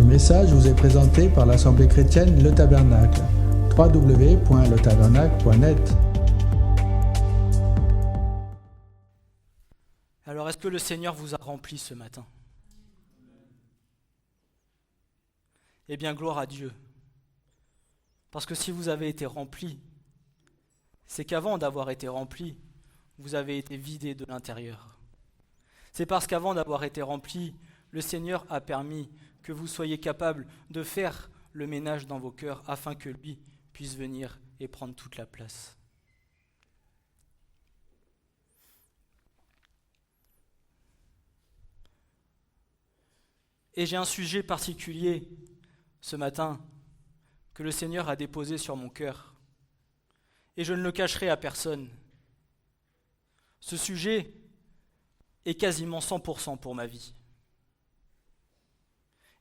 Ce message vous est présenté par l'Assemblée chrétienne Le Tabernacle. www.letabernacle.net. Alors, est-ce que le Seigneur vous a rempli ce matin? Eh bien, gloire à Dieu. Parce que si vous avez été rempli, c'est qu'avant d'avoir été rempli, vous avez été vidé de l'intérieur. C'est parce qu'avant d'avoir été rempli, le Seigneur a permis que vous soyez capables de faire le ménage dans vos cœurs afin que lui puisse venir et prendre toute la place. Et j'ai un sujet particulier ce matin que le Seigneur a déposé sur mon cœur. Et je ne le cacherai à personne. Ce sujet est quasiment 100% pour ma vie.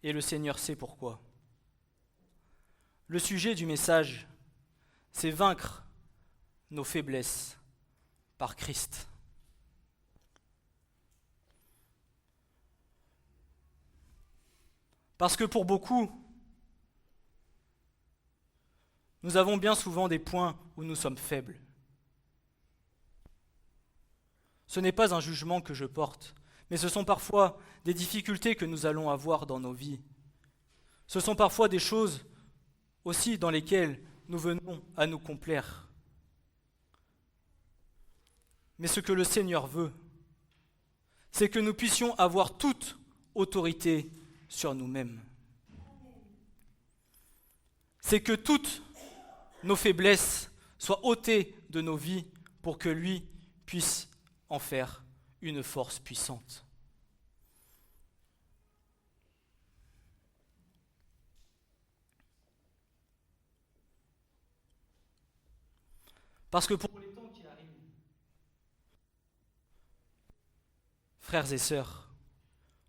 Et le Seigneur sait pourquoi. Le sujet du message, c'est vaincre nos faiblesses par Christ. Parce que pour beaucoup, nous avons bien souvent des points où nous sommes faibles. Ce n'est pas un jugement que je porte, mais ce sont parfois des difficultés que nous allons avoir dans nos vies. Ce sont parfois des choses aussi dans lesquelles nous venons à nous complaire. Mais ce que le Seigneur veut, c'est que nous puissions avoir toute autorité sur nous-mêmes. C'est que toutes nos faiblesses soient ôtées de nos vies pour que lui puisse en faire une force puissante. Parce que pour les temps qui arrivent, frères et sœurs,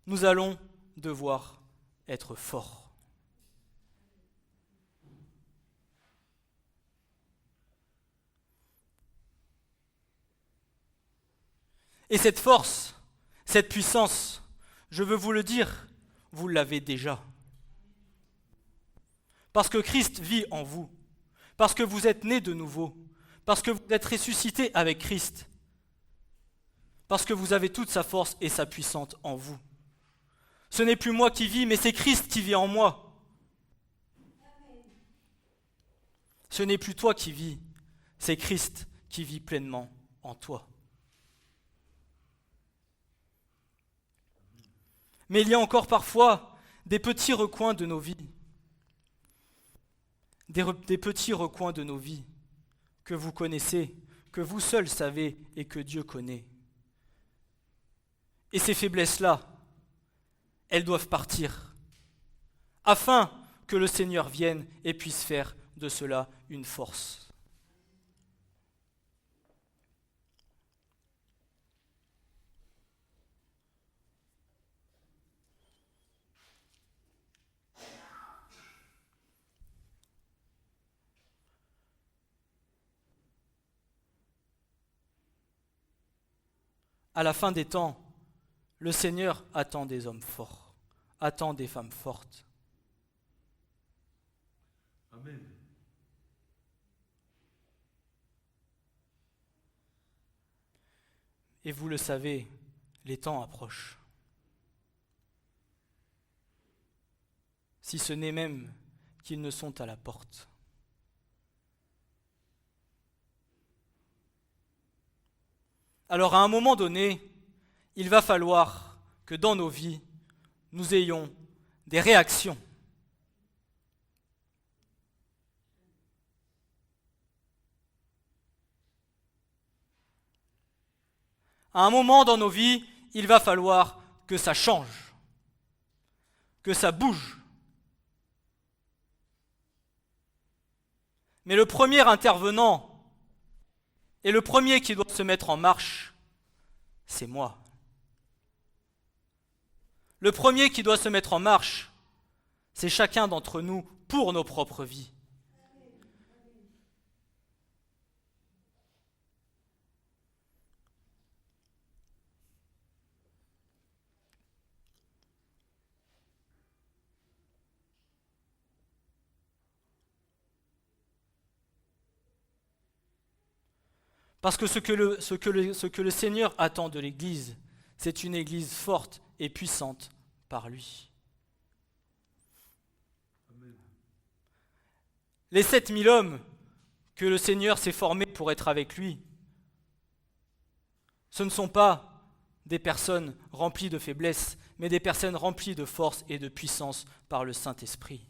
nous allons devoir être forts. Et cette force, cette puissance, je veux vous le dire, vous l'avez déjà. Parce que Christ vit en vous, parce que vous êtes nés de nouveau, parce que vous êtes ressuscités avec Christ, parce que vous avez toute sa force et sa puissance en vous. Ce n'est plus moi qui vis, mais c'est Christ qui vit en moi. Ce n'est plus toi qui vis, c'est Christ qui vit pleinement en toi. Mais il y a encore parfois des petits recoins de nos vies, des petits recoins de nos vies que vous connaissez, que vous seuls savez et que Dieu connaît. Et ces faiblesses-là, elles doivent partir, afin que le Seigneur vienne et puisse faire de cela une force. À la fin des temps, le Seigneur attend des hommes forts, attend des femmes fortes. Amen. Et vous le savez, les temps approchent. Si ce n'est même qu'ils ne sont à la porte. Alors à un moment donné, il va falloir que dans nos vies, nous ayons des réactions. À un moment dans nos vies, il va falloir que ça change, que ça bouge. Mais le premier intervenant et le premier qui doit se mettre en marche, c'est moi. Le premier qui doit se mettre en marche, c'est chacun d'entre nous pour nos propres vies. Parce que ce que le Seigneur attend de l'Église, c'est une Église forte et puissante par lui. Les 7000 hommes que le Seigneur s'est formés pour être avec lui, ce ne sont pas des personnes remplies de faiblesse, mais des personnes remplies de force et de puissance par le Saint-Esprit.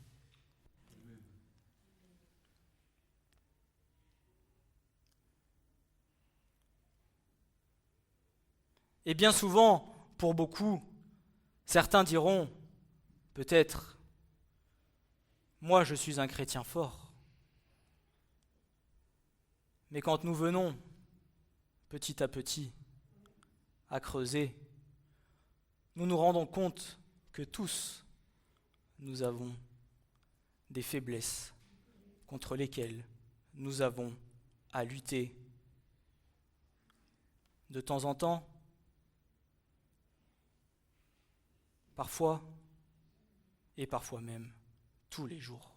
Et bien souvent, pour beaucoup, certains diront, peut-être, moi je suis un chrétien fort. Mais quand nous venons, petit à petit, à creuser, nous nous rendons compte que tous, nous avons des faiblesses contre lesquelles nous avons à lutter. De temps en temps, parfois, et parfois même tous les jours.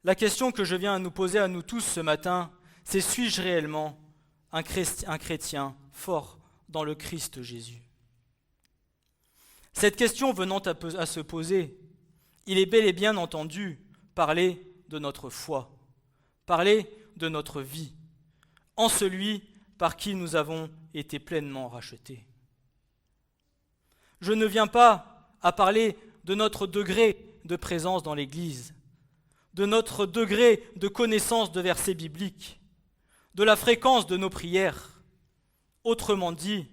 La question que je viens à nous poser à nous tous ce matin, c'est: suis-je réellement un chrétien fort dans le Christ Jésus? Cette question venant à se poser, il est bel et bien entendu parler de notre foi, parler de notre vie, en celui par qui nous avons été pleinement rachetés. Je ne viens pas à parler de notre degré de présence dans l'Église, de notre degré de connaissance de versets bibliques, de la fréquence de nos prières, autrement dit,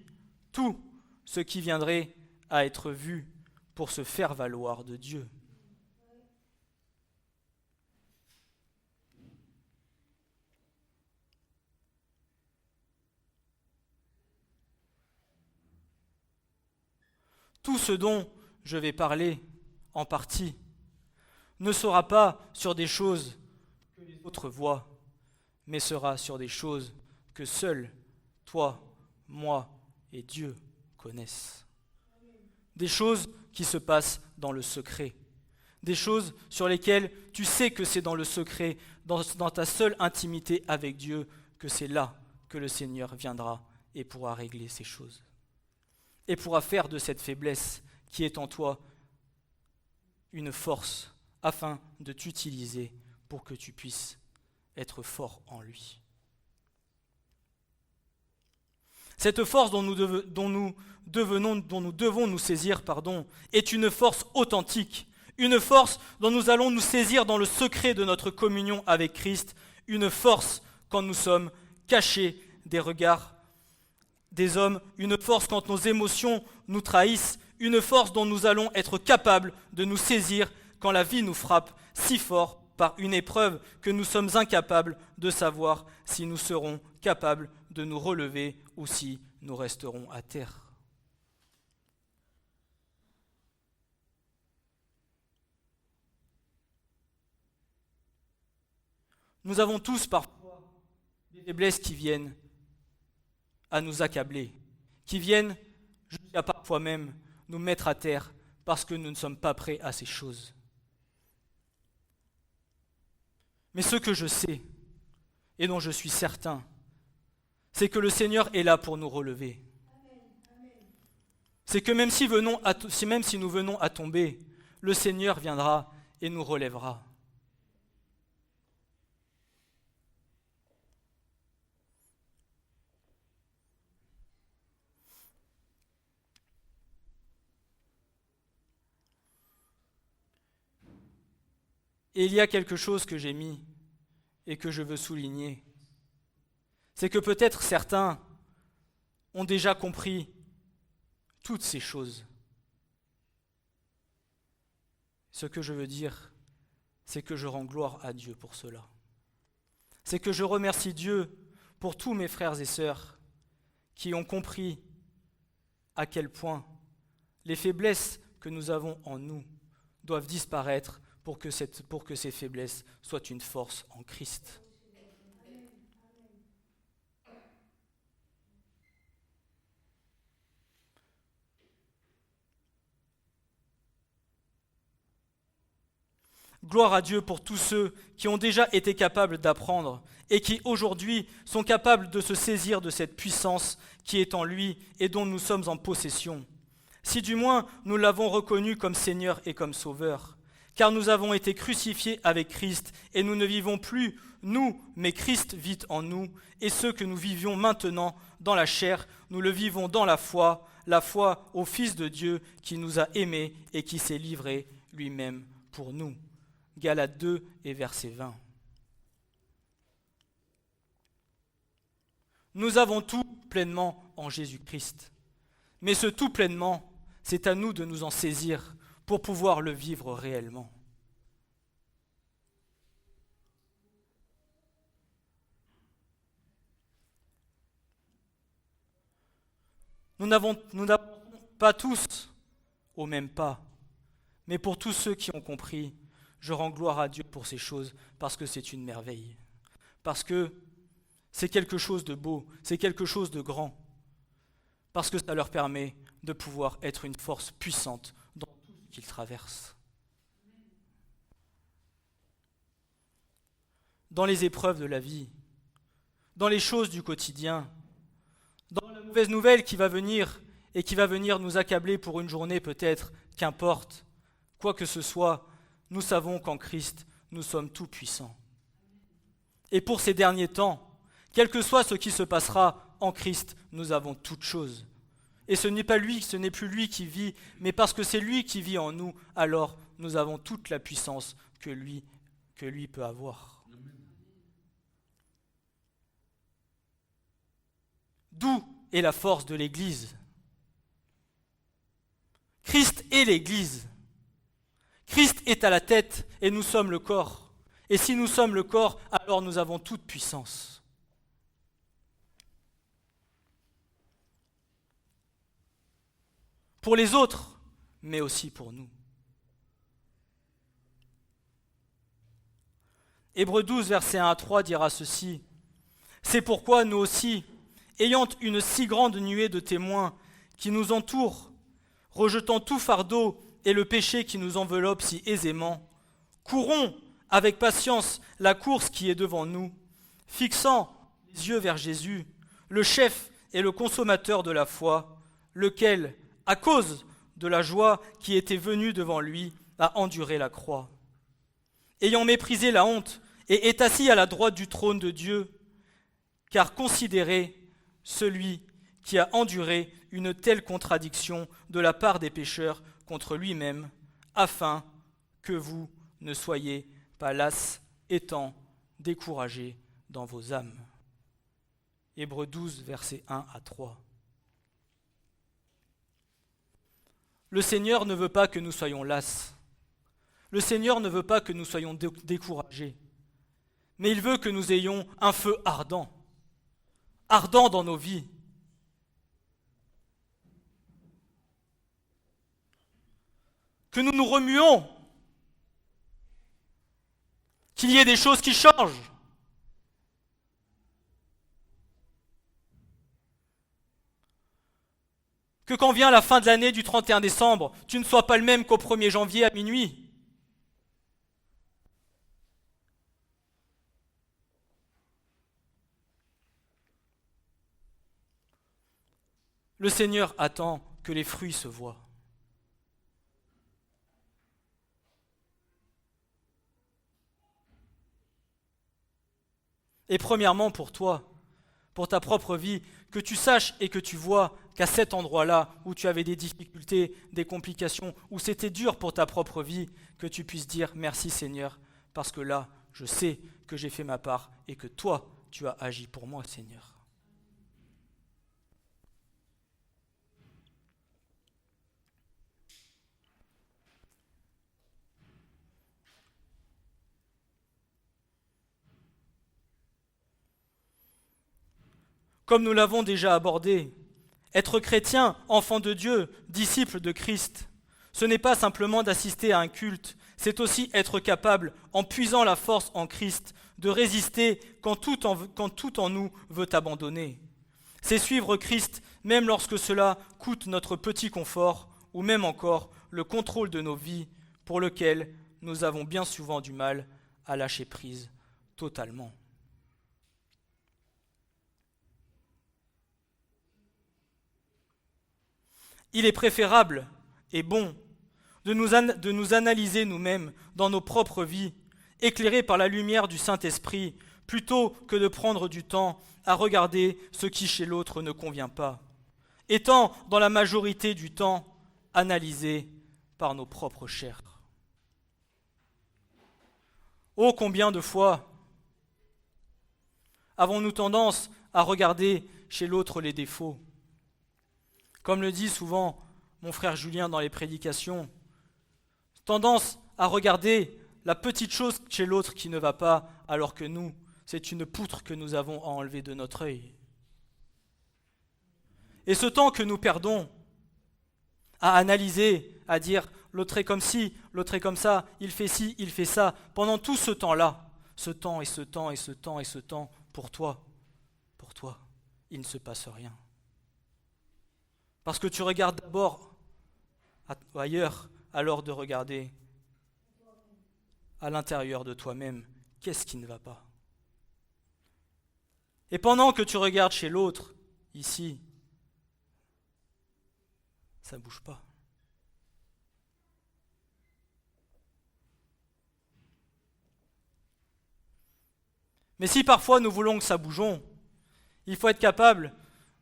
tout ce qui viendrait à être vu pour se faire valoir de Dieu. Tout ce dont je vais parler, en partie, ne sera pas sur des choses que les autres voient, mais sera sur des choses que seuls toi, moi et Dieu connaissent. Des choses qui se passent dans le secret. Des choses sur lesquelles tu sais que c'est dans le secret, dans ta seule intimité avec Dieu, que c'est là que le Seigneur viendra et pourra régler ces choses. Et pourra faire de cette faiblesse qui est en toi une force afin de t'utiliser pour que tu puisses être fort en lui. Cette force dont nous devons nous saisir, est une force authentique, une force dont nous allons nous saisir dans le secret de notre communion avec Christ, une force quand nous sommes cachés des regards des hommes, une force quand nos émotions nous trahissent, une force dont nous allons être capables de nous saisir quand la vie nous frappe si fort par une épreuve que nous sommes incapables de savoir si nous serons capables de nous relever ou si nous resterons à terre. Nous avons tous parfois des faiblesses qui viennent à nous accabler, qui viennent jusqu'à parfois même nous mettre à terre parce que nous ne sommes pas prêts à ces choses. Mais ce que je sais, et dont je suis certain, c'est que le Seigneur est là pour nous relever. C'est que même si nous venons à tomber, le Seigneur viendra et nous relèvera. Et il y a quelque chose que j'ai mis et que je veux souligner. C'est que peut-être certains ont déjà compris toutes ces choses. Ce que je veux dire, c'est que je rends gloire à Dieu pour cela. C'est que je remercie Dieu pour tous mes frères et sœurs qui ont compris à quel point les faiblesses que nous avons en nous doivent disparaître pour que ces faiblesses soient une force en Christ. Gloire à Dieu pour tous ceux qui ont déjà été capables d'apprendre et qui aujourd'hui sont capables de se saisir de cette puissance qui est en lui et dont nous sommes en possession. Si du moins nous l'avons reconnu comme Seigneur et comme Sauveur, car nous avons été crucifiés avec Christ et nous ne vivons plus nous, mais Christ vit en nous, et ce que nous vivions maintenant dans la chair, nous le vivons dans la foi au Fils de Dieu qui nous a aimés et qui s'est livré lui-même pour nous. Galates 2 et verset 20. Nous avons tout pleinement en Jésus-Christ. Mais ce tout pleinement, c'est à nous de nous en saisir pour pouvoir le vivre réellement. Nous n'avons pas tous au même pas, mais pour tous ceux qui ont compris, je rends gloire à Dieu pour ces choses, parce que c'est une merveille, parce que c'est quelque chose de beau, c'est quelque chose de grand, parce que ça leur permet de pouvoir être une force puissante dans tout ce qu'ils traversent. Dans les épreuves de la vie, dans les choses du quotidien, dans la mauvaise nouvelle qui va venir et qui va venir nous accabler pour une journée peut-être, qu'importe, quoi que ce soit, nous savons qu'en Christ, nous sommes tout puissants. Et pour ces derniers temps, quel que soit ce qui se passera en Christ, nous avons toutes choses. Et ce n'est plus lui qui vit, mais parce que c'est lui qui vit en nous, alors nous avons toute la puissance que lui peut avoir. D'où est la force de l'Église? Christ est l'Église. Christ est à la tête et nous sommes le corps. Et si nous sommes le corps, alors nous avons toute puissance. Pour les autres, mais aussi pour nous. Hébreux 12, versets 1 à 3 dira ceci. C'est pourquoi nous aussi, ayant une si grande nuée de témoins qui nous entourent, rejetant tout fardeau et le péché qui nous enveloppe si aisément, courons avec patience la course qui est devant nous, fixant les yeux vers Jésus, le chef et le consommateur de la foi, lequel, à cause de la joie qui était venue devant lui, a enduré la croix. Ayant méprisé la honte et est assis à la droite du trône de Dieu, car considérez celui qui a enduré une telle contradiction de la part des pécheurs contre lui-même, afin que vous ne soyez pas las, étant découragés dans vos âmes. Hébreux 12, versets 1 à 3. Le Seigneur ne veut pas que nous soyons las. Le Seigneur ne veut pas que nous soyons découragés. Mais il veut que nous ayons un feu ardent dans nos vies. Que nous nous remuons. Qu'il y ait des choses qui changent. Que quand vient la fin de l'année du 31 décembre, tu ne sois pas le même qu'au 1er janvier à minuit. Le Seigneur attend que les fruits se voient. Et premièrement pour toi, pour ta propre vie, que tu saches et que tu vois qu'à cet endroit-là où tu avais des difficultés, des complications, où c'était dur pour ta propre vie, que tu puisses dire merci Seigneur, parce que là, je sais que j'ai fait ma part et que toi, tu as agi pour moi, Seigneur. Comme nous l'avons déjà abordé, être chrétien, enfant de Dieu, disciple de Christ, ce n'est pas simplement d'assister à un culte, c'est aussi être capable, en puisant la force en Christ, de résister quand tout en nous veut abandonner. C'est suivre Christ même lorsque cela coûte notre petit confort ou même encore le contrôle de nos vies pour lequel nous avons bien souvent du mal à lâcher prise totalement. Il est préférable et bon de nous analyser nous-mêmes dans nos propres vies, éclairés par la lumière du Saint-Esprit, plutôt que de prendre du temps à regarder ce qui chez l'autre ne convient pas, étant dans la majorité du temps analysés par nos propres chairs. Oh, combien de fois avons-nous tendance à regarder chez l'autre les défauts? Comme le dit souvent mon frère Julien dans les prédications, tendance à regarder la petite chose chez l'autre qui ne va pas, alors que nous, c'est une poutre que nous avons à enlever de notre œil. Et ce temps que nous perdons à analyser, à dire l'autre est comme ci, l'autre est comme ça, il fait ci, il fait ça, pendant tout ce temps-là, ce temps et ce temps et ce temps et ce temps, pour toi, il ne se passe rien. Parce que tu regardes d'abord ailleurs, alors de regarder à l'intérieur de toi-même, qu'est-ce qui ne va pas? Et pendant que tu regardes chez l'autre, ici, ça ne bouge pas. Mais si parfois nous voulons que ça bouge, il faut être capable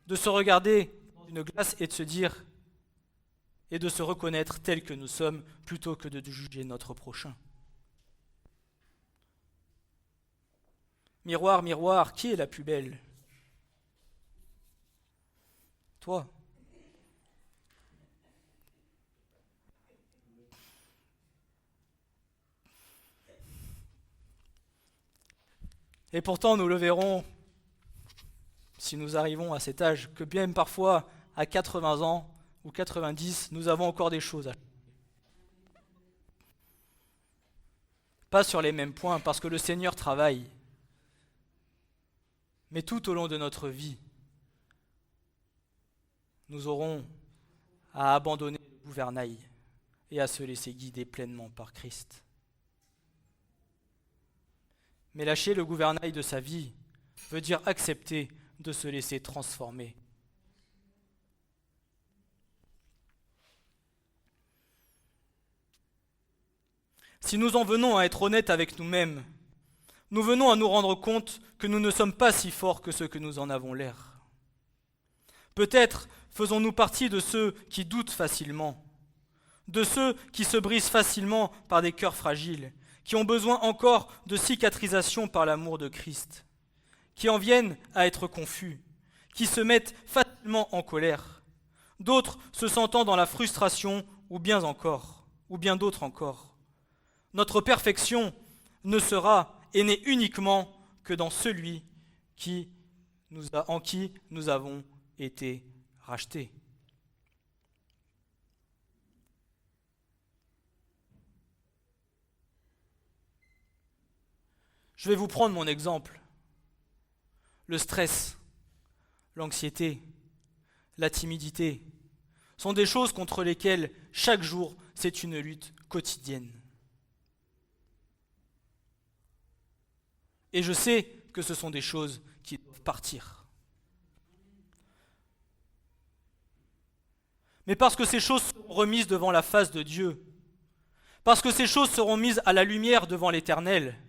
de se regarder dans une glace et de se dire et de se reconnaître tel que nous sommes plutôt que de juger notre prochain. Miroir, miroir, qui est la plus belle? Toi. Et pourtant, nous le verrons, si nous arrivons à cet âge, que bien parfois, à 80 ans ou 90, nous avons encore des choses à changer. Pas sur les mêmes points, parce que le Seigneur travaille. Mais tout au long de notre vie, nous aurons à abandonner le gouvernail et à se laisser guider pleinement par Christ. Mais lâcher le gouvernail de sa vie veut dire accepter de se laisser transformer. Si nous en venons à être honnêtes avec nous-mêmes, nous venons à nous rendre compte que nous ne sommes pas si forts que ceux que nous en avons l'air. Peut-être faisons-nous partie de ceux qui doutent facilement, de ceux qui se brisent facilement par des cœurs fragiles, qui ont besoin encore de cicatrisation par l'amour de Christ, qui en viennent à être confus, qui se mettent facilement en colère, d'autres se sentant dans la frustration ou bien d'autres encore. Notre perfection ne sera et n'est uniquement que dans celui en qui nous avons été rachetés. Je vais vous prendre mon exemple. Le stress, l'anxiété, la timidité sont des choses contre lesquelles chaque jour c'est une lutte quotidienne. Et je sais que ce sont des choses qui doivent partir. Mais parce que ces choses seront remises devant la face de Dieu, parce que ces choses seront mises à la lumière devant l'Éternel,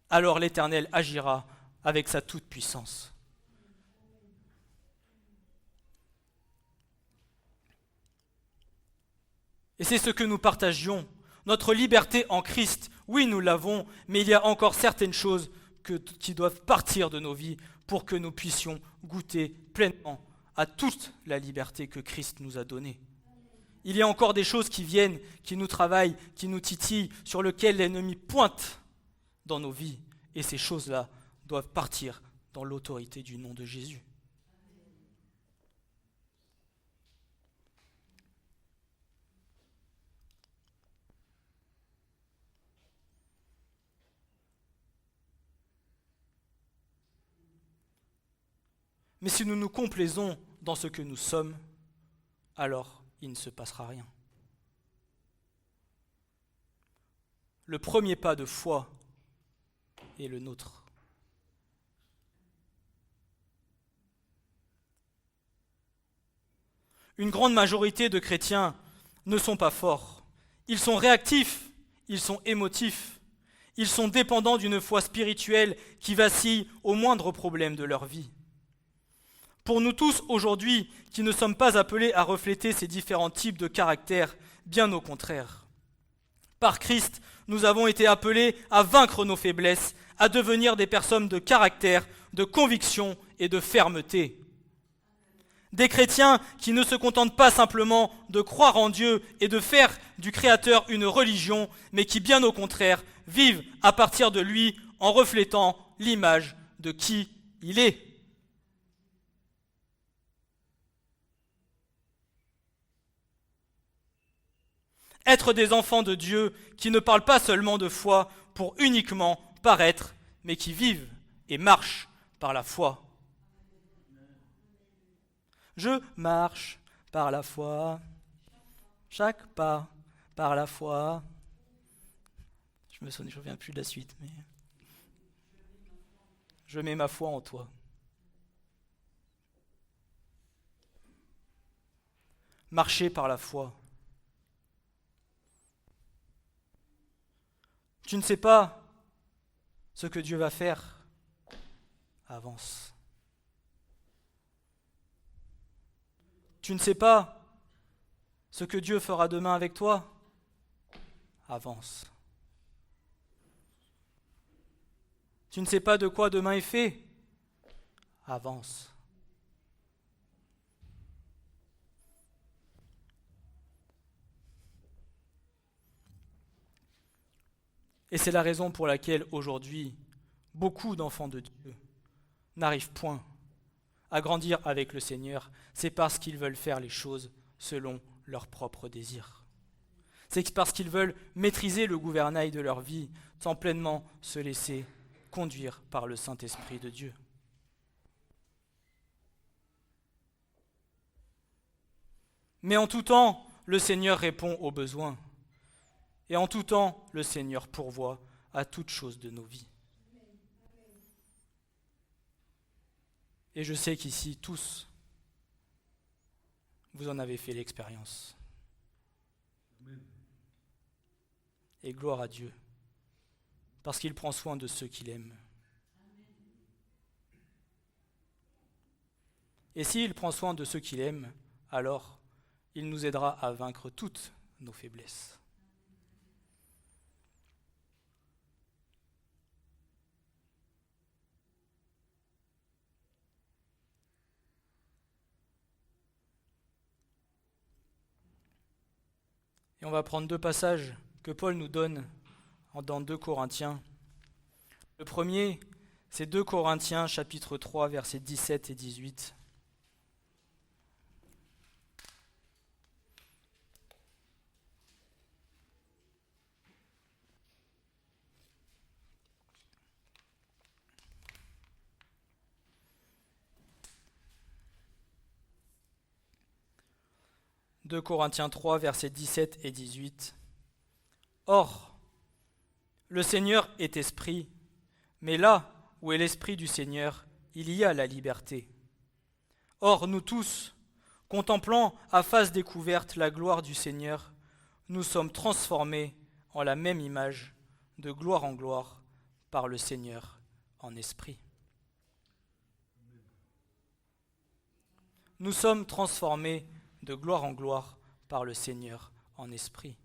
alors l'Éternel agira avec sa toute-puissance. Et c'est ce que nous partagions. Notre liberté en Christ, oui, nous l'avons, mais il y a encore certaines choses qui doivent partir de nos vies pour que nous puissions goûter pleinement à toute la liberté que Christ nous a donnée. Il y a encore des choses qui viennent, qui nous travaillent, qui nous titillent, sur lesquelles l'ennemi pointe dans nos vies. Et ces choses-là doivent partir dans l'autorité du nom de Jésus. Mais si nous nous complaisons dans ce que nous sommes, alors il ne se passera rien. le premier pas de foi est le nôtre. Une grande majorité de chrétiens ne sont pas forts. Ils sont réactifs, ils sont émotifs, ils sont dépendants d'une foi spirituelle qui vacille au moindre problème de leur vie. Pour nous tous aujourd'hui, qui ne sommes pas appelés à refléter ces différents types de caractères, bien au contraire. Par Christ, nous avons été appelés à vaincre nos faiblesses, à devenir des personnes de caractère, de conviction et de fermeté. Des chrétiens qui ne se contentent pas simplement de croire en Dieu et de faire du Créateur une religion, mais qui, bien au contraire, vivent à partir de lui en reflétant l'image de qui il est. Être des enfants de Dieu qui ne parlent pas seulement de foi pour uniquement paraître, mais qui vivent et marchent par la foi. Je marche par la foi, chaque pas par la foi. Je me souviens plus de la suite, mais je mets ma foi en toi. Marcher par la foi. Tu ne sais pas ce que Dieu va faire. Avance. Tu ne sais pas ce que Dieu fera demain avec toi. Avance. Tu ne sais pas de quoi demain est fait. Avance. Et c'est la raison pour laquelle aujourd'hui, beaucoup d'enfants de Dieu n'arrivent point à grandir avec le Seigneur. C'est parce qu'ils veulent faire les choses selon leurs propres désirs. C'est parce qu'ils veulent maîtriser le gouvernail de leur vie sans pleinement se laisser conduire par le Saint-Esprit de Dieu. Mais en tout temps, le Seigneur répond aux besoins. Et en tout temps, le Seigneur pourvoit à toutes choses de nos vies. Et je sais qu'ici, tous, vous en avez fait l'expérience. Et gloire à Dieu, parce qu'il prend soin de ceux qu'il aime. Et s'il prend soin de ceux qu'il aime, alors il nous aidera à vaincre toutes nos faiblesses. Et on va prendre deux passages que Paul nous donne dans 2 Corinthiens. Le premier, c'est 2 Corinthiens chapitre 3, versets 17 et 18. « 2 Corinthiens 3, versets 17 et 18. Or, le Seigneur est esprit, mais là où est l'esprit du Seigneur, il y a la liberté. Or, nous tous, contemplant à face découverte la gloire du Seigneur, nous sommes transformés en la même image, de gloire en gloire, par le Seigneur en esprit. » Nous sommes transformés de gloire en gloire par le Seigneur en esprit.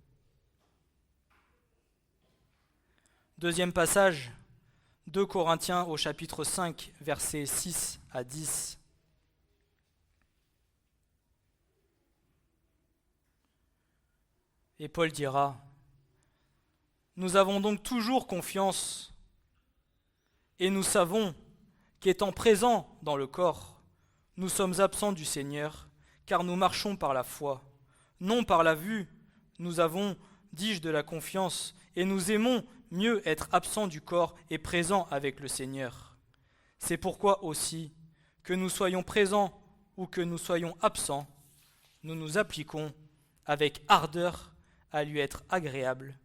Deuxième passage, 2 Corinthiens au chapitre 5, versets 6 à 10. Et Paul dira, « Nous avons donc toujours confiance et nous savons qu'étant présents dans le corps, nous sommes absents du Seigneur, car nous marchons par la foi, non par la vue. Nous avons, dis-je, de la confiance, et nous aimons mieux être absents du corps et présents avec le Seigneur. C'est pourquoi aussi, que nous soyons présents ou que nous soyons absents, nous nous appliquons avec ardeur à lui être agréables,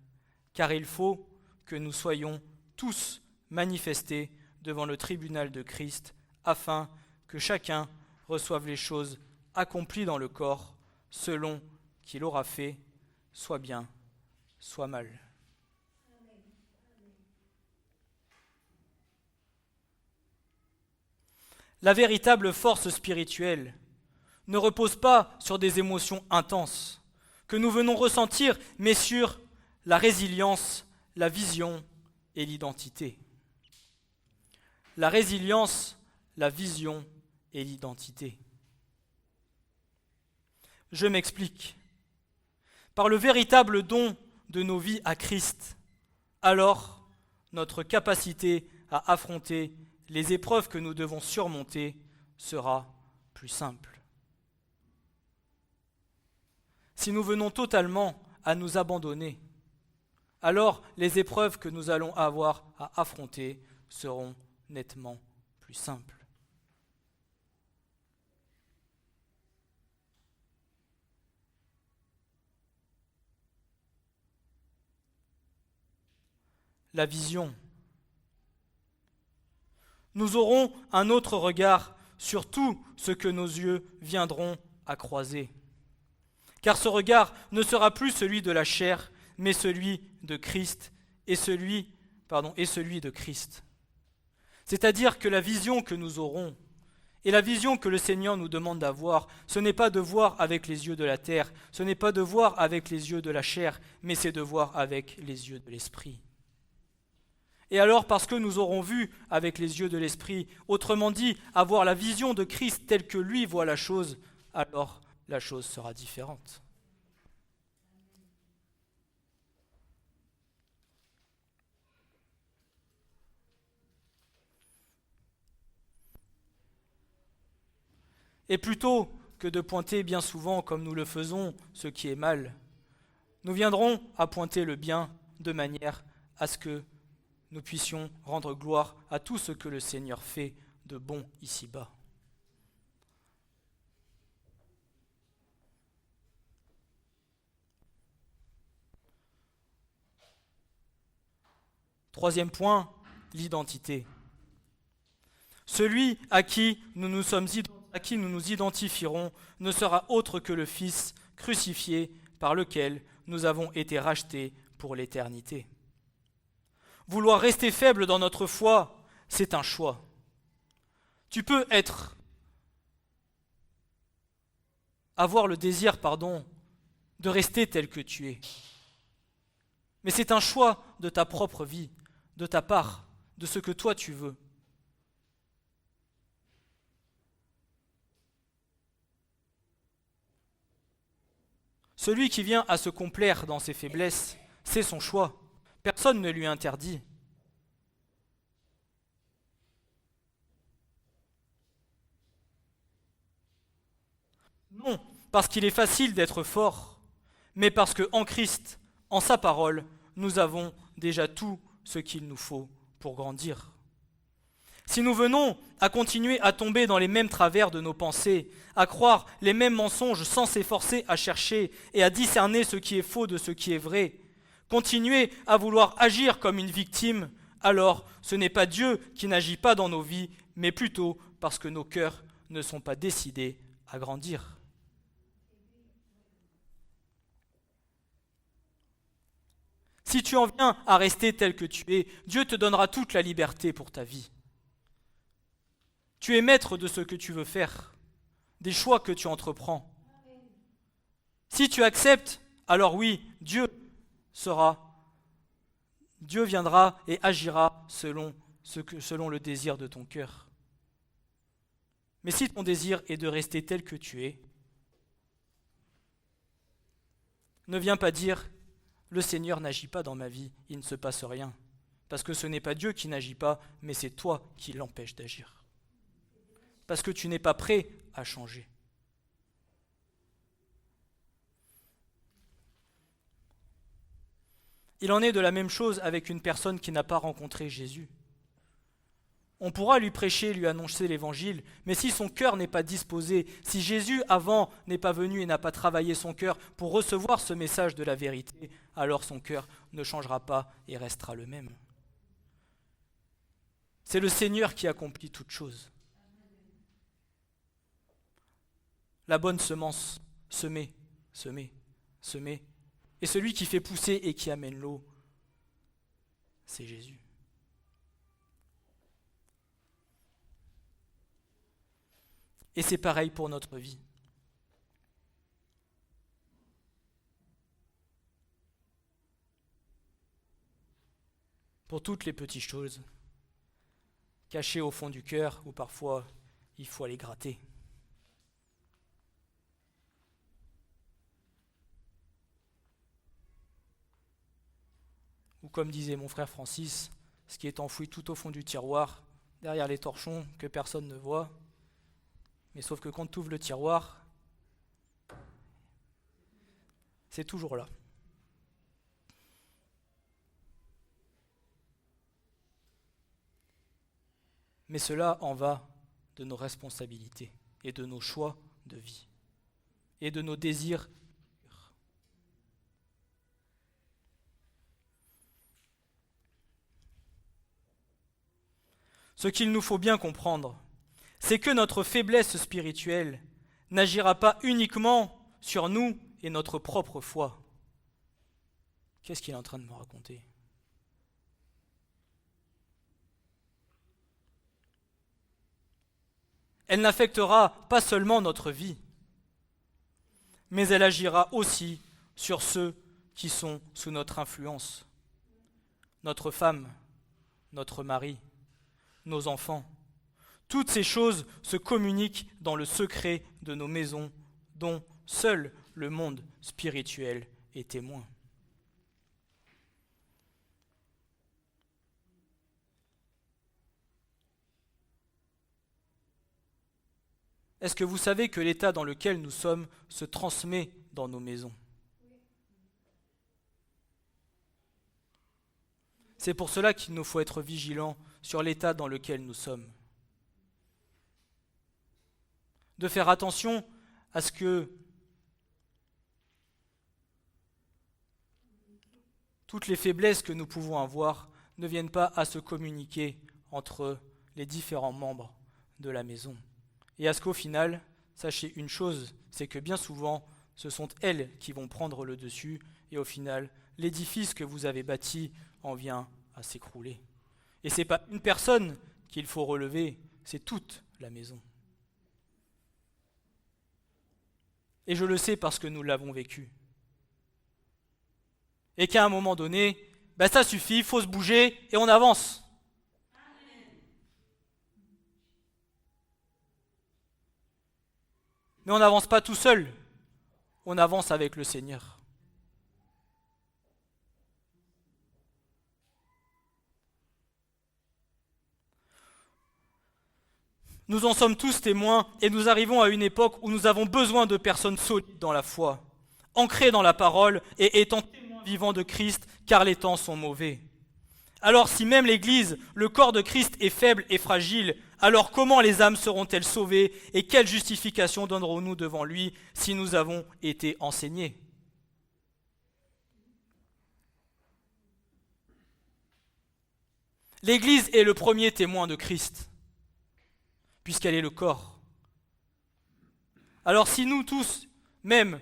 car il faut que nous soyons tous manifestés devant le tribunal de Christ, afin que chacun reçoive les choses accomplies dans le corps, selon qu'il aura fait, soit bien, soit mal. La véritable force spirituelle ne repose pas sur des émotions intenses que nous venons ressentir, mais sur la résilience, la vision et l'identité. La résilience, la vision et l'identité. Je m'explique. Par le véritable don de nos vies à Christ, alors notre capacité à affronter les épreuves que nous devons surmonter sera plus simple. Si nous venons totalement à nous abandonner, alors les épreuves que nous allons avoir à affronter seront nettement plus simples. La vision. Nous aurons un autre regard sur tout ce que nos yeux viendront à croiser. Car ce regard ne sera plus celui de la chair, mais celui de Christ et celui de Christ. C'est-à-dire que la vision que nous aurons et la vision que le Seigneur nous demande d'avoir, ce n'est pas de voir avec les yeux de la terre, ce n'est pas de voir avec les yeux de la chair, mais c'est de voir avec les yeux de l'esprit. Et alors, parce que nous aurons vu avec les yeux de l'esprit, autrement dit, avoir la vision de Christ telle que lui voit la chose, alors la chose sera différente. Et plutôt que de pointer bien souvent, comme nous le faisons, ce qui est mal, nous viendrons à pointer le bien de manière à ce que nous puissions rendre gloire à tout ce que le Seigneur fait de bon ici-bas. Troisième point, l'identité. Celui à qui nous nous identifierons ne sera autre que le Fils crucifié par lequel nous avons été rachetés pour l'éternité. Vouloir rester faible dans notre foi, c'est un choix. Tu peux avoir le désir, de rester tel que tu es. Mais c'est un choix de ta propre vie, de ta part, de ce que toi tu veux. Celui qui vient à se complaire dans ses faiblesses, c'est son choix. Personne ne lui interdit. Non, parce qu'il est facile d'être fort, mais parce qu'en Christ, en sa parole, nous avons déjà tout ce qu'il nous faut pour grandir. Si nous venons à continuer à tomber dans les mêmes travers de nos pensées, à croire les mêmes mensonges sans s'efforcer à chercher et à discerner ce qui est faux de ce qui est vrai, continuer à vouloir agir comme une victime, alors ce n'est pas Dieu qui n'agit pas dans nos vies, mais plutôt parce que nos cœurs ne sont pas décidés à grandir. Si tu en viens à rester tel que tu es, Dieu te donnera toute la liberté pour ta vie. Tu es maître de ce que tu veux faire, des choix que tu entreprends. Si tu acceptes, alors oui, Dieu viendra et agira selon le désir de ton cœur. Mais si ton désir est de rester tel que tu es, ne viens pas dire « Le Seigneur n'agit pas dans ma vie, il ne se passe rien ». Parce que ce n'est pas Dieu qui n'agit pas, mais c'est toi qui l'empêches d'agir. Parce que tu n'es pas prêt à changer. Il en est de la même chose avec une personne qui n'a pas rencontré Jésus. On pourra lui prêcher, lui annoncer l'évangile, mais si son cœur n'est pas disposé, si Jésus avant n'est pas venu et n'a pas travaillé son cœur pour recevoir ce message de la vérité, alors son cœur ne changera pas et restera le même. C'est le Seigneur qui accomplit toutes choses. La bonne semence, semer, semer, semer. Et celui qui fait pousser et qui amène l'eau, c'est Jésus. Et c'est pareil pour notre vie. Pour toutes les petites choses, cachées au fond du cœur, où parfois il faut aller gratter. Ou comme disait mon frère Francis, ce qui est enfoui tout au fond du tiroir, derrière les torchons que personne ne voit. Mais sauf que quand tu ouvres le tiroir, c'est toujours là. Mais cela en va de nos responsabilités et de nos choix de vie et de nos désirs. Ce qu'il nous faut bien comprendre, c'est que notre faiblesse spirituelle n'agira pas uniquement sur nous et notre propre foi. Qu'est-ce qu'il est en train de me raconter ? Elle n'affectera pas seulement notre vie, mais elle agira aussi sur ceux qui sont sous notre influence. Notre femme, notre mari, nos enfants. Toutes ces choses se communiquent dans le secret de nos maisons, dont seul le monde spirituel est témoin. Est-ce que vous savez que l'état dans lequel nous sommes se transmet dans nos maisons ? C'est pour cela qu'il nous faut être vigilants sur l'état dans lequel nous sommes. De faire attention à ce que toutes les faiblesses que nous pouvons avoir ne viennent pas à se communiquer entre les différents membres de la maison. Et à ce qu'au final, sachez une chose, c'est que bien souvent, ce sont elles qui vont prendre le dessus, et au final, l'édifice que vous avez bâti en vient à s'écrouler. Et ce n'est pas une personne qu'il faut relever, c'est toute la maison. Et je le sais parce que nous l'avons vécu. Et qu'à un moment donné, ça suffit, il faut se bouger et on avance. Mais on n'avance pas tout seul, on avance avec le Seigneur. Nous en sommes tous témoins et nous arrivons à une époque où nous avons besoin de personnes solides dans la foi, ancrées dans la parole et étant témoins vivants de Christ, car les temps sont mauvais. Alors si même l'Église, le corps de Christ est faible et fragile, alors comment les âmes seront-elles sauvées et quelle justification donnerons-nous devant lui si nous avons été enseignés ? L'Église est le premier témoin de Christ, puisqu'elle est le corps. Alors si nous tous, même,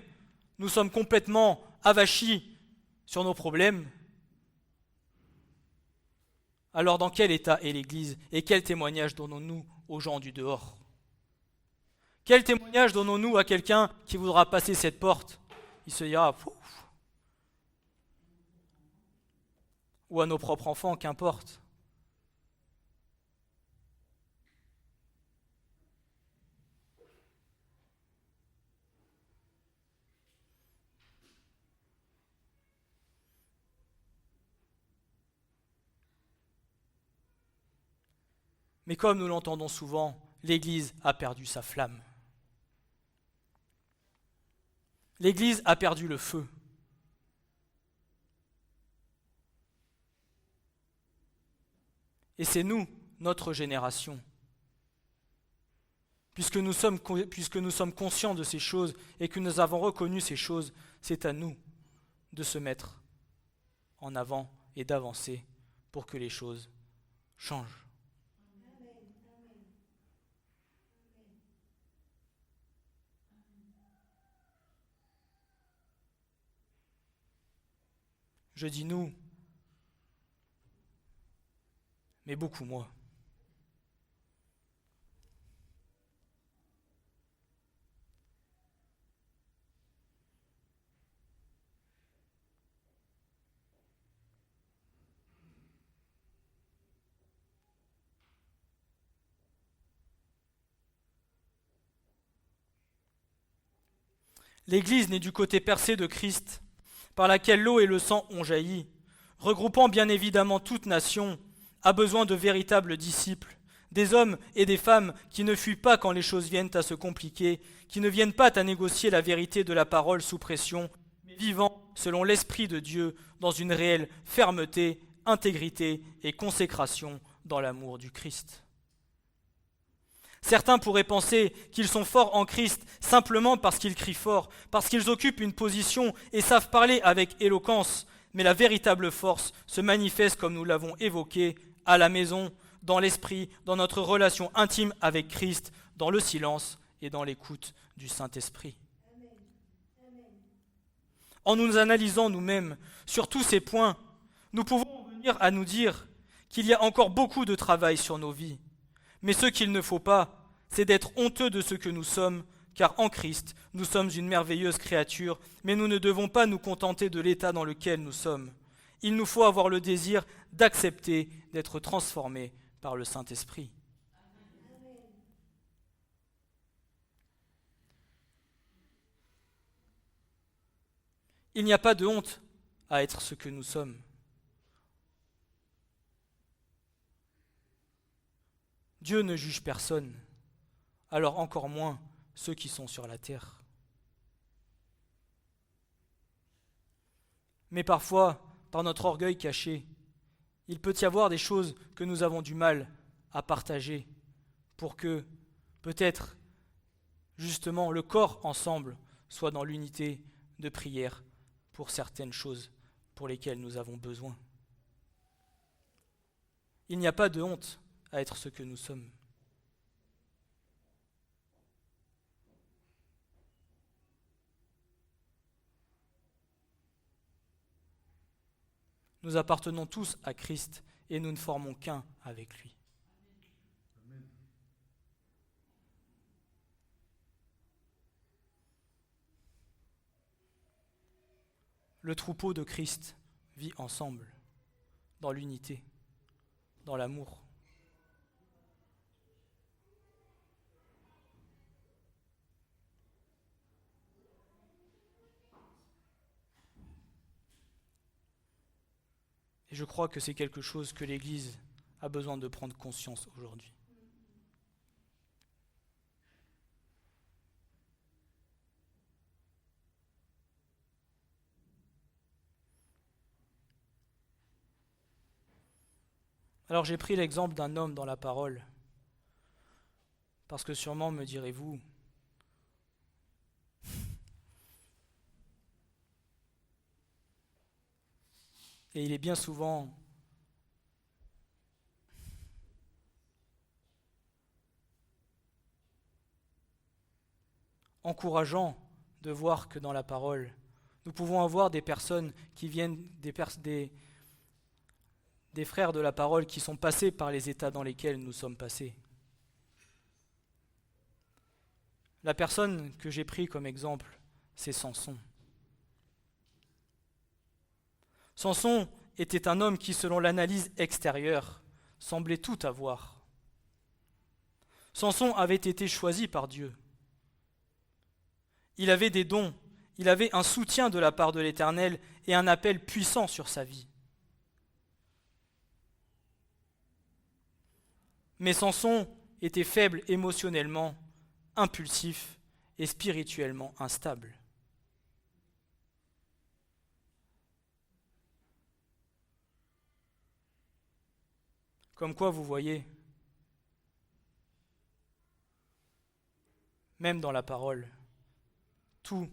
nous sommes complètement avachis sur nos problèmes, alors dans quel état est l'Église et quel témoignage donnons-nous aux gens du dehors ? Quel témoignage donnons-nous à quelqu'un qui voudra passer cette porte ? Il se dira, pouf. Ou à nos propres enfants, qu'importe. Mais comme nous l'entendons souvent, l'Église a perdu sa flamme. L'Église a perdu le feu. Et c'est nous, notre génération. Puisque nous sommes conscients de ces choses et que nous avons reconnu ces choses, c'est à nous de se mettre en avant et d'avancer pour que les choses changent. Je dis nous, mais beaucoup moi. L'Église née du côté percé de Christ, par laquelle l'eau et le sang ont jailli, regroupant bien évidemment toute nation, a besoin de véritables disciples, des hommes et des femmes qui ne fuient pas quand les choses viennent à se compliquer, qui ne viennent pas à négocier la vérité de la parole sous pression, mais vivant selon l'Esprit de Dieu dans une réelle fermeté, intégrité et consécration dans l'amour du Christ. Certains pourraient penser qu'ils sont forts en Christ simplement parce qu'ils crient fort, parce qu'ils occupent une position et savent parler avec éloquence, mais la véritable force se manifeste, comme nous l'avons évoqué, à la maison, dans l'esprit, dans notre relation intime avec Christ, dans le silence et dans l'écoute du Saint-Esprit. En nous analysant nous-mêmes sur tous ces points, nous pouvons venir à nous dire qu'il y a encore beaucoup de travail sur nos vies. Mais ce qu'il ne faut pas, c'est d'être honteux de ce que nous sommes, car en Christ, nous sommes une merveilleuse créature, mais nous ne devons pas nous contenter de l'état dans lequel nous sommes. Il nous faut avoir le désir d'accepter d'être transformés par le Saint-Esprit. Il n'y a pas de honte à être ce que nous sommes. Dieu ne juge personne, alors encore moins ceux qui sont sur la terre. Mais parfois, par notre orgueil caché, il peut y avoir des choses que nous avons du mal à partager pour que, peut-être, justement, le corps ensemble soit dans l'unité de prière pour certaines choses pour lesquelles nous avons besoin. Il n'y a pas de honte à être ce que nous sommes. Nous appartenons tous à Christ et nous ne formons qu'un avec lui. Le troupeau de Christ vit ensemble, dans l'unité, dans l'amour. Et je crois que c'est quelque chose que l'Église a besoin de prendre conscience aujourd'hui. Alors j'ai pris l'exemple d'un homme dans la parole, parce que sûrement me direz-vous, et il est bien souvent encourageant de voir que dans la parole, nous pouvons avoir des personnes qui viennent, des frères de la parole qui sont passés par les états dans lesquels nous sommes passés. La personne que j'ai pris comme exemple, c'est Samson. Samson était un homme qui, selon l'analyse extérieure, semblait tout avoir. Samson avait été choisi par Dieu. Il avait des dons, il avait un soutien de la part de l'Éternel et un appel puissant sur sa vie. Mais Samson était faible émotionnellement, impulsif et spirituellement instable. Comme quoi, vous voyez, même dans la parole. Tous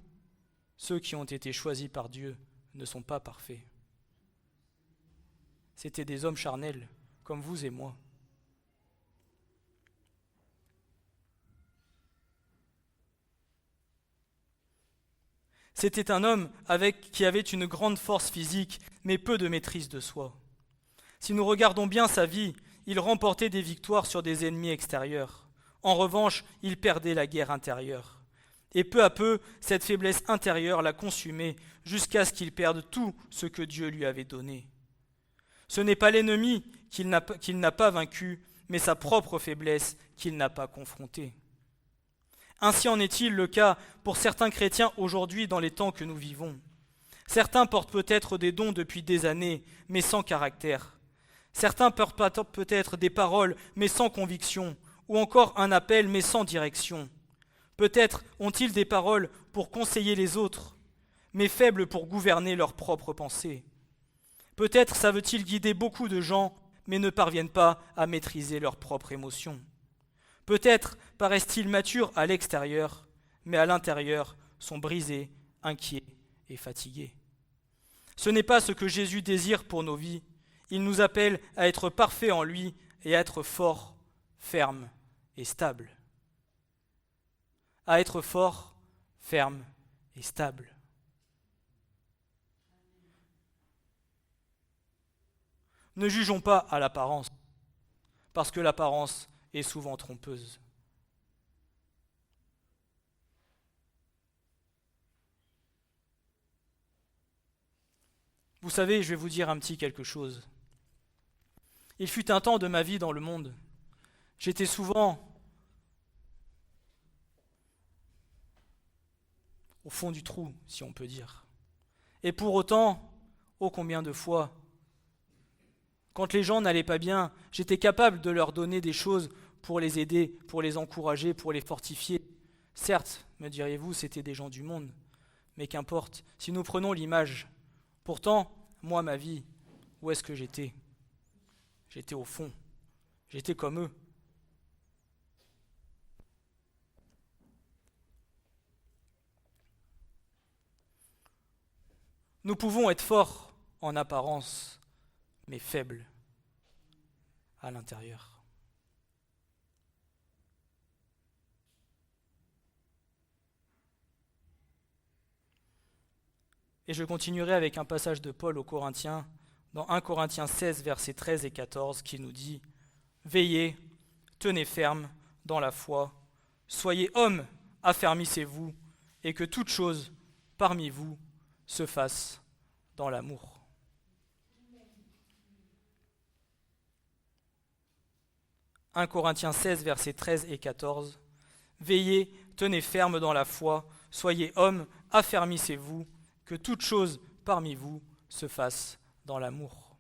ceux qui ont été choisis par Dieu ne sont pas parfaits. C'étaient des hommes charnels, comme vous et moi. C'était un homme qui avait une grande force physique, mais peu de maîtrise de soi. Si nous regardons bien sa vie, il remportait des victoires sur des ennemis extérieurs. En revanche, il perdait la guerre intérieure. Et peu à peu, cette faiblesse intérieure l'a consumé jusqu'à ce qu'il perde tout ce que Dieu lui avait donné. Ce n'est pas l'ennemi qu'il n'a pas vaincu, mais sa propre faiblesse qu'il n'a pas confrontée. Ainsi en est-il le cas pour certains chrétiens aujourd'hui dans les temps que nous vivons. Certains portent peut-être des dons depuis des années, mais sans caractère. Certains portent peut-être des paroles, mais sans conviction, ou encore un appel, mais sans direction. Peut-être ont-ils des paroles pour conseiller les autres, mais faibles pour gouverner leurs propres pensées. Peut-être savent-ils guider beaucoup de gens, mais ne parviennent pas à maîtriser leurs propres émotions. Peut-être paraissent-ils matures à l'extérieur, mais à l'intérieur sont brisés, inquiets et fatigués. Ce n'est pas ce que Jésus désire pour nos vies. Il nous appelle à être parfaits en lui et à être forts, fermes et stables. À être forts, fermes et stables. Ne jugeons pas à l'apparence, parce que l'apparence est souvent trompeuse. Vous savez, je vais vous dire un petit quelque chose. Il fut un temps de ma vie dans le monde. J'étais souvent au fond du trou, si on peut dire. Et pour autant, ô combien de fois, quand les gens n'allaient pas bien, j'étais capable de leur donner des choses pour les aider, pour les encourager, pour les fortifier. Certes, me diriez-vous, c'était des gens du monde, mais qu'importe, si nous prenons l'image. Pourtant, moi, ma vie, où est-ce que j'étais ? J'étais au fond, j'étais comme eux. Nous pouvons être forts en apparence, mais faibles à l'intérieur. Et je continuerai avec un passage de Paul aux Corinthiens, dans 1 Corinthiens 16, versets 13 et 14, qui nous dit « Veillez, tenez ferme dans la foi, soyez hommes, affermissez-vous, et que toute chose parmi vous se fasse dans l'amour. » 1 Corinthiens 16, versets 13 et 14. Veillez, tenez ferme dans la foi, soyez hommes, affermissez-vous, que toute chose parmi vous se fasse dans l'amour.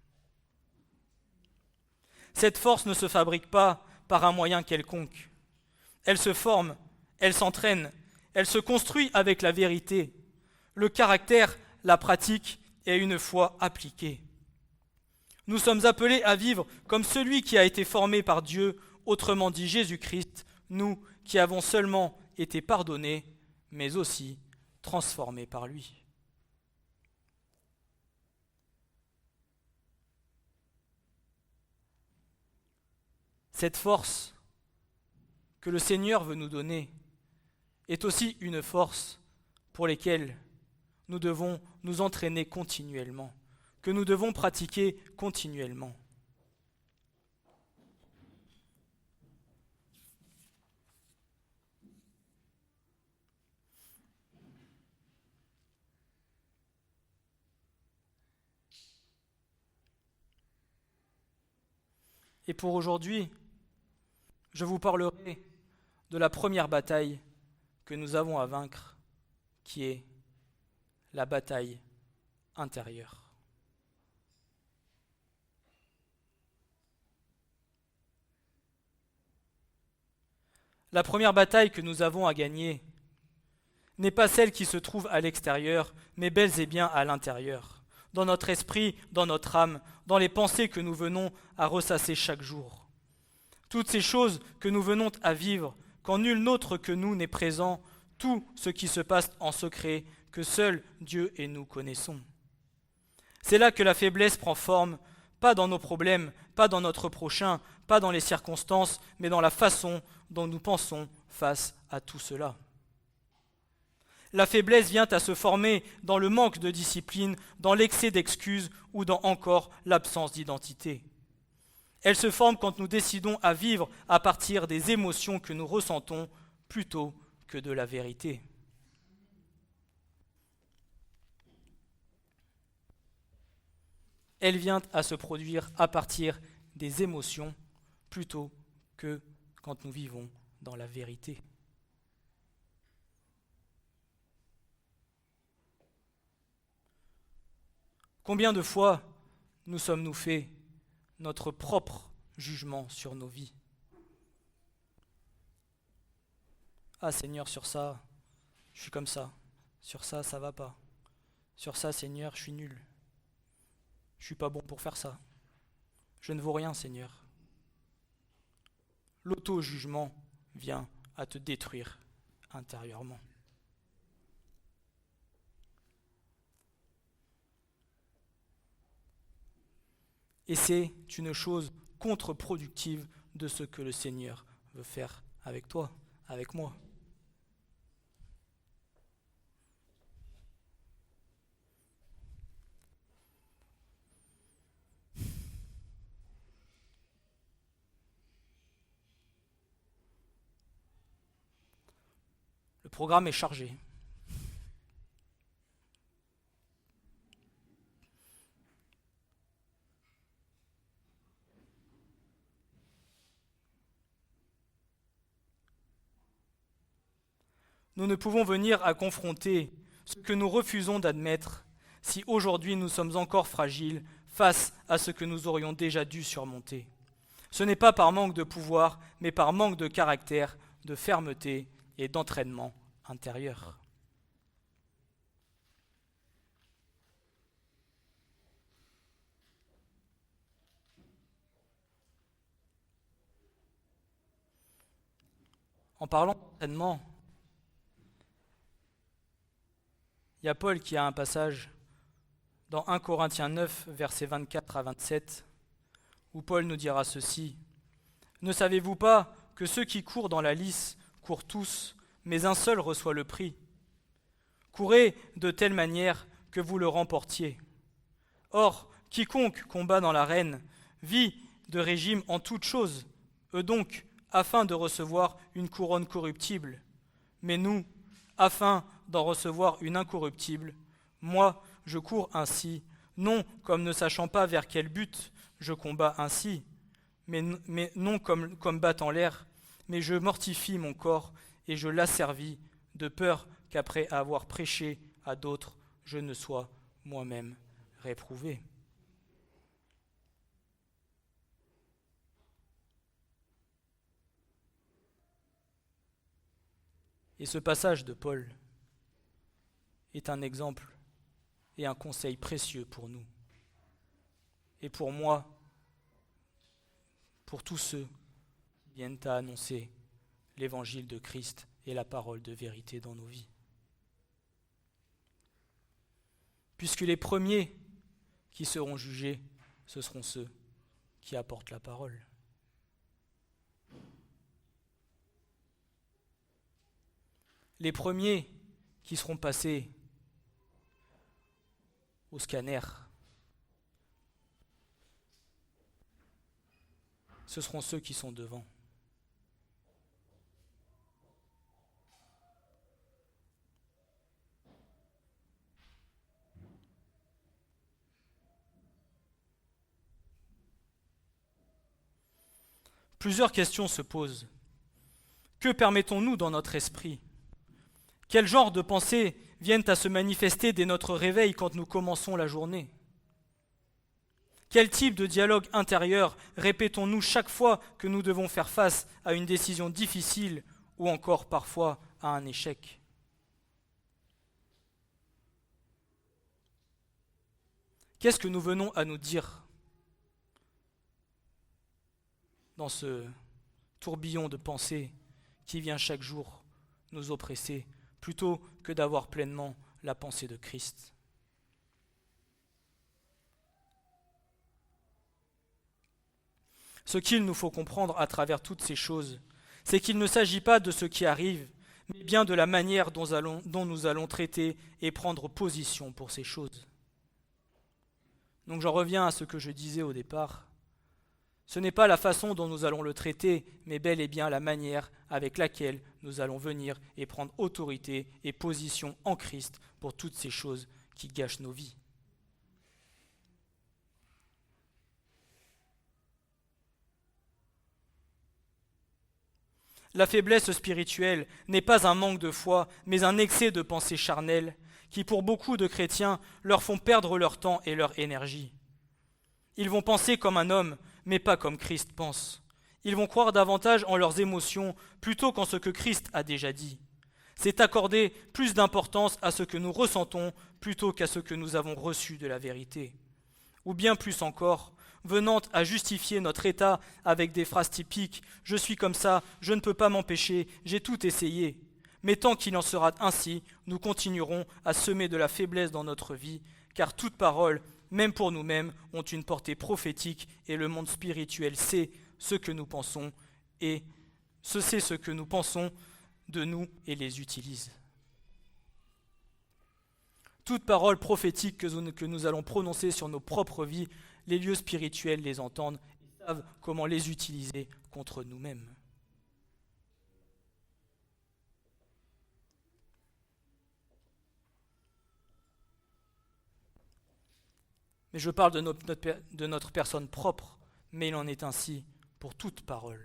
Cette force ne se fabrique pas par un moyen quelconque. Elle se forme, elle s'entraîne, elle se construit avec la vérité, le caractère, la pratique et une foi appliquée. Nous sommes appelés à vivre comme celui qui a été formé par Dieu, autrement dit Jésus-Christ, nous qui avons seulement été pardonnés, mais aussi transformés par lui. Cette force que le Seigneur veut nous donner est aussi une force pour laquelle nous devons nous entraîner continuellement, que nous devons pratiquer continuellement. Et pour aujourd'hui, je vous parlerai de la première bataille que nous avons à vaincre, qui est la bataille intérieure. La première bataille que nous avons à gagner n'est pas celle qui se trouve à l'extérieur, mais bel et bien à l'intérieur, dans notre esprit, dans notre âme, dans les pensées que nous venons à ressasser chaque jour. Toutes ces choses que nous venons à vivre quand nul autre que nous n'est présent, tout ce qui se passe en secret, que seul Dieu et nous connaissons. C'est là que la faiblesse prend forme, pas dans nos problèmes, pas dans notre prochain, pas dans les circonstances, mais dans la façon dont nous pensons face à tout cela. La faiblesse vient à se former dans le manque de discipline, dans l'excès d'excuses ou dans encore l'absence d'identité. Elle se forme quand nous décidons à vivre à partir des émotions que nous ressentons plutôt que de la vérité. Elle vient à se produire à partir des émotions plutôt que quand nous vivons dans la vérité. Combien de fois nous sommes-nous fait notre propre jugement sur nos vies? Ah Seigneur, sur ça, je suis comme ça. Sur ça, ça va pas. Sur ça, Seigneur, je suis nul. Je suis pas bon pour faire ça. Je ne vaux rien, Seigneur. L'auto-jugement vient à te détruire intérieurement. Et c'est une chose contre-productive de ce que le Seigneur veut faire avec toi, avec moi. Le programme est chargé. Nous ne pouvons venir à confronter ce que nous refusons d'admettre si aujourd'hui nous sommes encore fragiles face à ce que nous aurions déjà dû surmonter. Ce n'est pas par manque de pouvoir, mais par manque de caractère, de fermeté et d'entraînement intérieur. En parlant d'entraînement, il y a Paul qui a un passage dans 1 Corinthiens 9, versets 24 à 27, où Paul nous dira ceci. « Ne savez-vous pas que ceux qui courent dans la lice courent tous, mais un seul reçoit le prix? Courez de telle manière que vous le remportiez. Or, quiconque combat dans l'arène vit de régime en toutes choses, eux donc, afin de recevoir une couronne corruptible. Mais nous, afin d'en recevoir une incorruptible, moi, je cours ainsi, non comme ne sachant pas vers quel but je combats ainsi, mais non comme battant l'air, mais je mortifie mon corps et je l'asservis, de peur qu'après avoir prêché à d'autres, je ne sois moi-même réprouvé. » Et ce passage de Paul est un exemple et un conseil précieux pour nous. Et pour moi, pour tous ceux qui viennent à annoncer l'évangile de Christ et la parole de vérité dans nos vies. Puisque les premiers qui seront jugés, ce seront ceux qui apportent la parole. Les premiers qui seront passés au scanner, ce seront ceux qui sont devant. Plusieurs questions se posent. Que permettons-nous dans notre esprit ? Quel genre de pensées viennent à se manifester dès notre réveil quand nous commençons la journée ? Quel type de dialogue intérieur répétons-nous chaque fois que nous devons faire face à une décision difficile ou encore parfois à un échec ? Qu'est-ce que nous venons à nous dire dans ce tourbillon de pensées qui vient chaque jour nous oppresser, plutôt que d'avoir pleinement la pensée de Christ. Ce qu'il nous faut comprendre à travers toutes ces choses, c'est qu'il ne s'agit pas de ce qui arrive, mais bien de la manière dont nous allons traiter et prendre position pour ces choses. Donc j'en reviens à ce que je disais au départ. Ce n'est pas la façon dont nous allons le traiter, mais bel et bien la manière avec laquelle nous allons venir et prendre autorité et position en Christ pour toutes ces choses qui gâchent nos vies. La faiblesse spirituelle n'est pas un manque de foi, mais un excès de pensée charnelle qui, pour beaucoup de chrétiens, leur font perdre leur temps et leur énergie. Ils vont penser comme un homme, mais pas comme Christ pense. Ils vont croire davantage en leurs émotions plutôt qu'en ce que Christ a déjà dit. C'est accorder plus d'importance à ce que nous ressentons plutôt qu'à ce que nous avons reçu de la vérité. Ou bien plus encore, venant à justifier notre état avec des phrases typiques « je suis comme ça, je ne peux pas m'empêcher, j'ai tout essayé ». Mais tant qu'il en sera ainsi, nous continuerons à semer de la faiblesse dans notre vie, car toute parole, même pour nous-mêmes, ont une portée prophétique et le monde spirituel sait ce que nous pensons et sait ce que nous pensons de nous et les utilise. Toute parole prophétique que nous allons prononcer sur nos propres vies, les lieux spirituels les entendent et savent comment les utiliser contre nous-mêmes. Mais je parle de notre personne propre, mais il en est ainsi pour toute parole.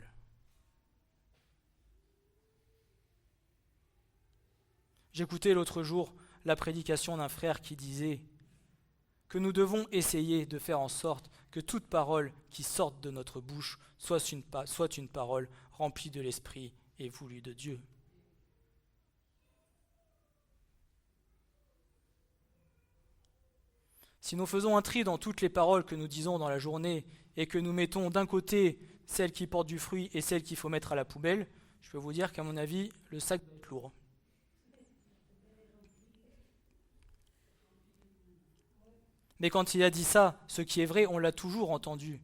J'écoutais l'autre jour la prédication d'un frère qui disait que nous devons essayer de faire en sorte que toute parole qui sorte de notre bouche soit une parole remplie de l'Esprit et voulue de Dieu. Si nous faisons un tri dans toutes les paroles que nous disons dans la journée et que nous mettons d'un côté celles qui portent du fruit et celles qu'il faut mettre à la poubelle, je peux vous dire qu'à mon avis, le sac va être lourd. Mais quand il a dit ça, ce qui est vrai, on l'a toujours entendu.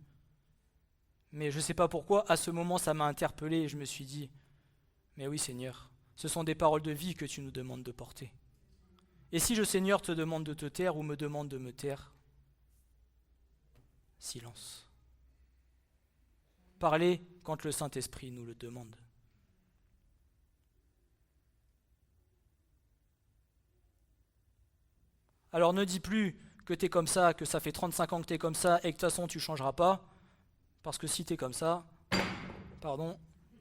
Mais je ne sais pas pourquoi, à ce moment, ça m'a interpellé et je me suis dit, mais oui Seigneur, ce sont des paroles de vie que tu nous demandes de porter. Et si le Seigneur te demande de te taire ou me demande de me taire, silence. Parlez quand le Saint-Esprit nous le demande. Alors ne dis plus que tu es comme ça, que ça fait 35 ans que tu es comme ça et que de toute façon tu ne changeras pas, parce que si tu es comme ça,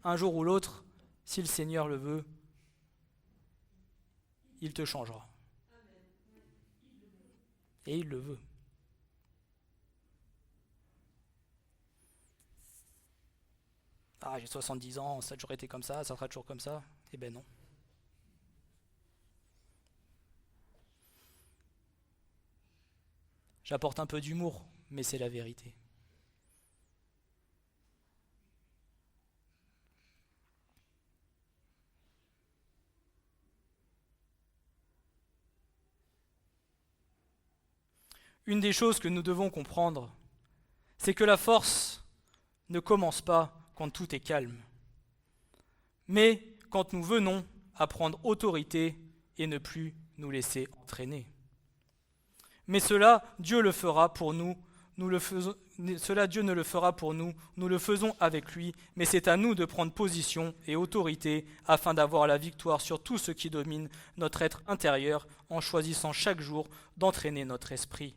un jour ou l'autre, si le Seigneur le veut, il te changera. Et il le veut. Ah, j'ai 70 ans, ça a toujours été comme ça sera toujours comme ça. Eh ben non. J'apporte un peu d'humour, mais c'est la vérité. Une des choses que nous devons comprendre, c'est que la force ne commence pas quand tout est calme, mais quand nous venons à prendre autorité et ne plus nous laisser entraîner. Mais cela, Dieu le fera pour nous, Dieu ne le fera pour nous, nous le faisons avec lui, mais c'est à nous de prendre position et autorité afin d'avoir la victoire sur tout ce qui domine notre être intérieur en choisissant chaque jour d'entraîner notre esprit,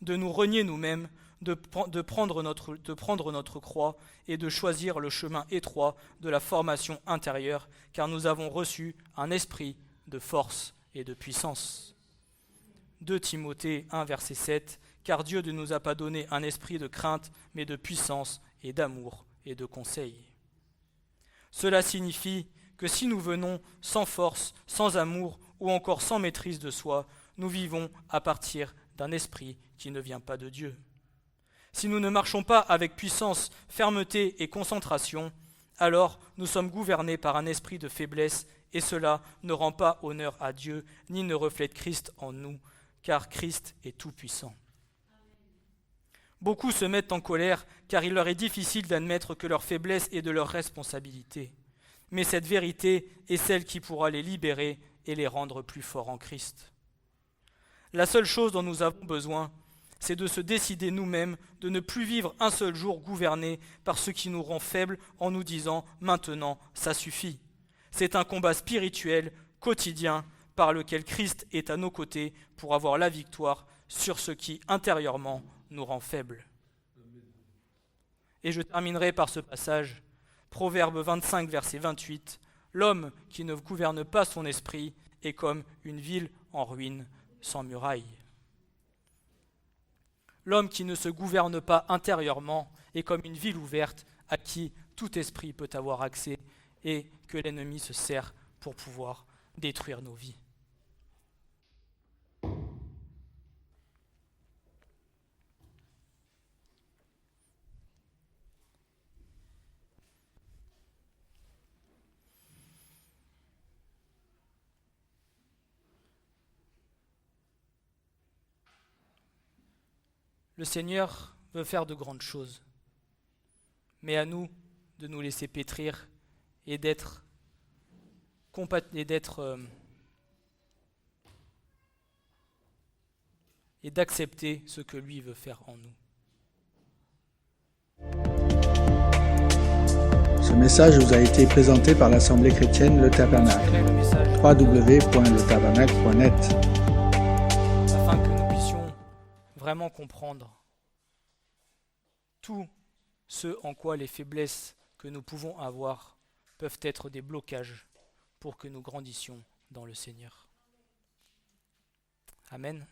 de nous renier nous-mêmes, de prendre notre croix et de choisir le chemin étroit de la formation intérieure, car nous avons reçu un esprit de force et de puissance. 2 Timothée 1, verset 7, « Car Dieu ne nous a pas donné un esprit de crainte, mais de puissance et d'amour et de conseil. » Cela signifie que si nous venons sans force, sans amour ou encore sans maîtrise de soi, nous vivons à partir d'un esprit qui ne vient pas de Dieu. Si nous ne marchons pas avec puissance, fermeté et concentration, alors nous sommes gouvernés par un esprit de faiblesse, et cela ne rend pas honneur à Dieu, ni ne reflète Christ en nous, car Christ est tout-puissant. Beaucoup se mettent en colère, car il leur est difficile d'admettre que leur faiblesse est de leur responsabilité. Mais cette vérité est celle qui pourra les libérer et les rendre plus forts en Christ. La seule chose dont nous avons besoin, c'est de se décider nous-mêmes de ne plus vivre un seul jour gouverné par ce qui nous rend faibles en nous disant « maintenant, ça suffit ». C'est un combat spirituel, quotidien, par lequel Christ est à nos côtés pour avoir la victoire sur ce qui, intérieurement, nous rend faibles. Et je terminerai par ce passage, Proverbe 25, verset 28. « L'homme qui ne gouverne pas son esprit est comme une ville en ruine sans muraille. » L'homme qui ne se gouverne pas intérieurement est comme une ville ouverte à qui tout esprit peut avoir accès et que l'ennemi se sert pour pouvoir détruire nos vies. Le Seigneur veut faire de grandes choses, mais à nous de nous laisser pétrir et d'accepter ce que lui veut faire en nous. Ce message vous a été présenté par l'Assemblée chrétienne Le Tabernacle. www.letabernacle.net. Afin que nous puissions vraiment comprendre tout ce en quoi les faiblesses que nous pouvons avoir peuvent être des blocages pour que nous grandissions dans le Seigneur. Amen.